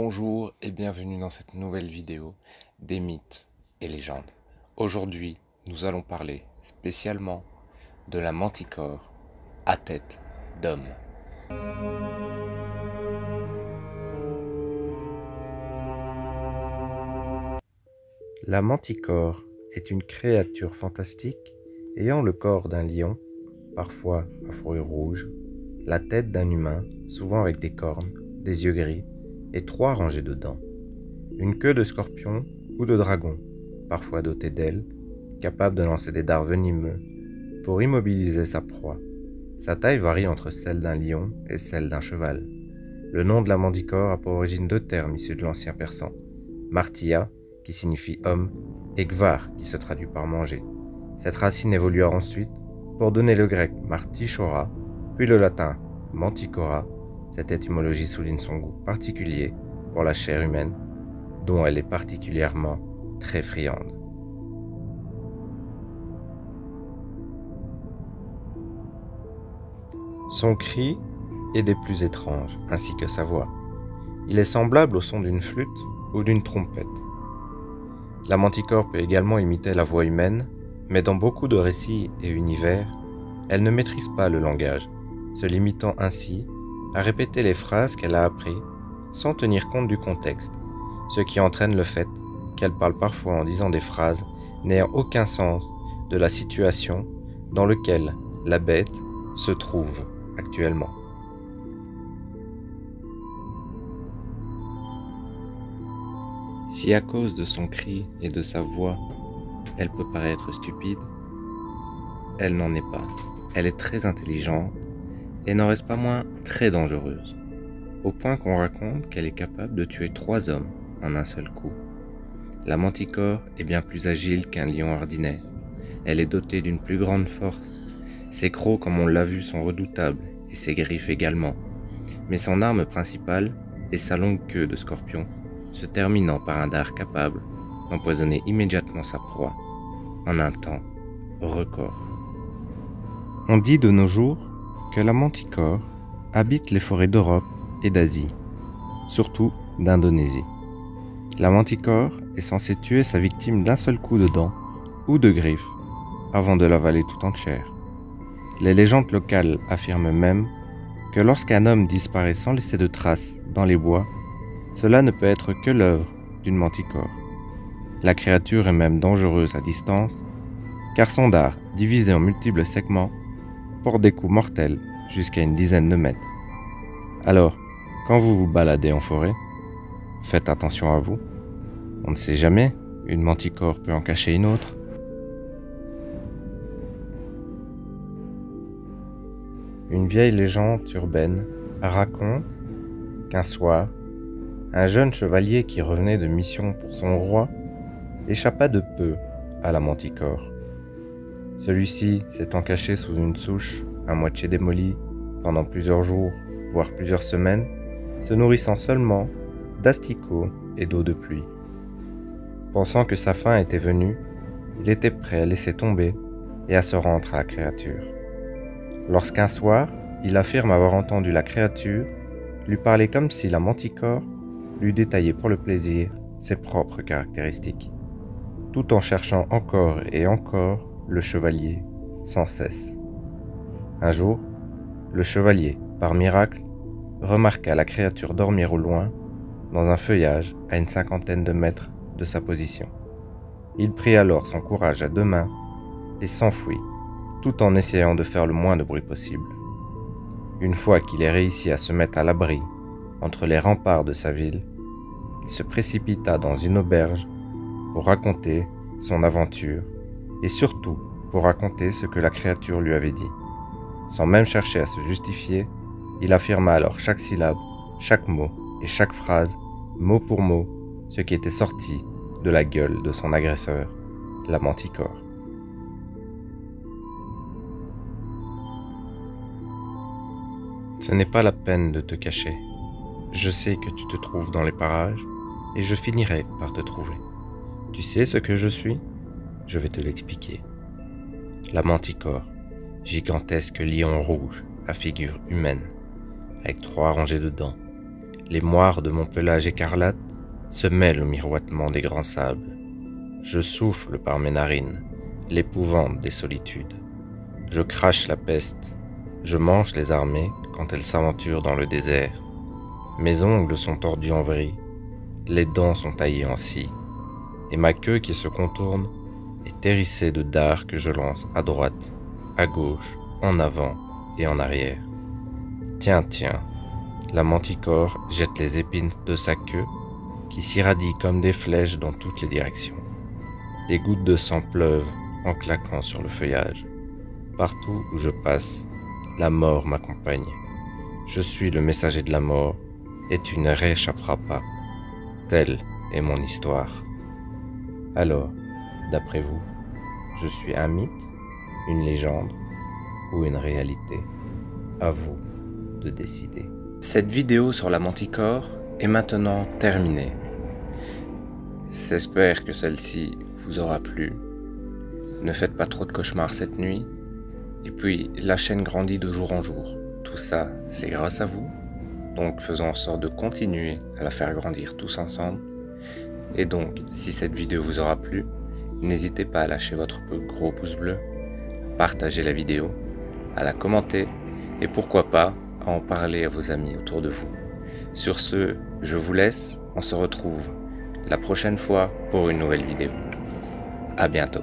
Bonjour et bienvenue dans cette nouvelle vidéo des mythes et légendes. Aujourd'hui, nous allons parler spécialement de la manticore à tête d'homme. La manticore est une créature fantastique ayant le corps d'un lion, parfois à fourrure rouge, la tête d'un humain, souvent avec des cornes, des yeux gris et 3 rangées de dents, une queue de scorpion ou de dragon, parfois dotée d'ailes, capable de lancer des dards venimeux pour immobiliser sa proie. Sa taille varie entre celle d'un lion et celle d'un cheval. Le nom de la manticore a pour origine 2 termes issus de l'ancien persan, martia, qui signifie homme, et gvar, qui se traduit par manger. Cette racine évolua ensuite pour donner le grec martichora, puis le latin manticora. Cette étymologie souligne son goût particulier pour la chair humaine, dont elle est particulièrement très friande. Son cri est des plus étranges, ainsi que sa voix. Il est semblable au son d'une flûte ou d'une trompette. La manticore peut également imiter la voix humaine, mais dans beaucoup de récits et univers, elle ne maîtrise pas le langage, se limitant ainsi à répéter les phrases qu'elle a apprises sans tenir compte du contexte, ce qui entraîne le fait qu'elle parle parfois en disant des phrases n'ayant aucun sens de la situation dans laquelle la bête se trouve actuellement. Si à cause de son cri et de sa voix, elle peut paraître stupide, elle n'en est pas. Elle est très intelligente et n'en reste pas moins très dangereuse, au point qu'on raconte qu'elle est capable de tuer 3 hommes en un seul coup. La manticore est bien plus agile qu'un lion ordinaire. Elle est dotée d'une plus grande force. Ses crocs, comme on l'a vu, sont redoutables, et ses griffes également. Mais son arme principale est sa longue queue de scorpion, se terminant par un dard capable d'empoisonner immédiatement sa proie, en un temps record. On dit de nos jours que la manticore habite les forêts d'Europe et d'Asie, surtout d'Indonésie. La manticore est censée tuer sa victime d'un seul coup de dent ou de griffe avant de l'avaler tout entière. Les légendes locales affirment même que lorsqu'un homme disparaît sans laisser de traces dans les bois, cela ne peut être que l'œuvre d'une manticore. La créature est même dangereuse à distance, car son dard, divisé en multiples segments, porte des coups mortels jusqu'à une dizaine de mètres. Alors, quand vous vous baladez en forêt, faites attention à vous. On ne sait jamais, une manticore peut en cacher une autre. Une vieille légende urbaine raconte qu'un soir, un jeune chevalier qui revenait de mission pour son roi échappa de peu à la manticore. Celui-ci s'étant caché sous une souche à moitié démolie pendant plusieurs jours, voire plusieurs semaines, se nourrissant seulement d'asticots et d'eau de pluie. Pensant que sa fin était venue, il était prêt à laisser tomber et à se rendre à la créature. Lorsqu'un soir, il affirme avoir entendu la créature lui parler comme si la manticore lui détaillait pour le plaisir ses propres caractéristiques, tout en cherchant encore et encore le chevalier sans cesse. Un jour, le chevalier, par miracle, remarqua la créature dormir au loin, dans un feuillage à une 50aine de mètres de sa position. Il prit alors son courage à 2 mains et s'enfuit, tout en essayant de faire le moins de bruit possible. Une fois qu'il ait réussi à se mettre à l'abri entre les remparts de sa ville, il se précipita dans une auberge pour raconter son aventure et surtout pour raconter ce que la créature lui avait dit. Sans même chercher à se justifier, il affirma alors chaque syllabe, chaque mot et chaque phrase, mot pour mot, ce qui était sorti de la gueule de son agresseur, la manticore. Ce n'est pas la peine de te cacher. Je sais que tu te trouves dans les parages et je finirai par te trouver. Tu sais ce que je suis ? Je vais te l'expliquer. La manticore, gigantesque lion rouge à figure humaine, avec 3 rangées de dents, Les moires de mon pelage écarlate se mêlent au miroitement des grands sables. Je souffle par mes narines l'épouvante des solitudes. Je crache la peste, je mange les armées quand elles s'aventurent dans le désert. Mes ongles sont tordus en vrille, les dents sont taillées en scie, et ma queue qui se contourne est hérissée de dards que je lance à droite, à gauche, en avant et en arrière. Tiens, tiens, la manticore jette les épines de sa queue qui s'irradient comme des flèches dans toutes les directions. Des gouttes de sang pleuvent en claquant sur le feuillage. Partout où je passe, la mort m'accompagne. Je suis le messager de la mort et tu ne rééchapperas pas. Telle est mon histoire. Alors, d'après vous, je suis un mythe, une légende ou une réalité? À vous de décider. Cette vidéo sur la manticore est maintenant terminée. J'espère que celle-ci vous aura plu. Ne faites pas trop de cauchemars cette nuit. Et puis, la chaîne grandit de jour en jour. Tout ça, c'est grâce à vous. Donc, faisons en sorte de continuer à la faire grandir tous ensemble. Et donc, si cette vidéo vous aura plu, n'hésitez pas à lâcher votre gros pouce bleu, à partager la vidéo, à la commenter et pourquoi pas à en parler à vos amis autour de vous. Sur ce, je vous laisse. On se retrouve la prochaine fois pour une nouvelle vidéo. À bientôt.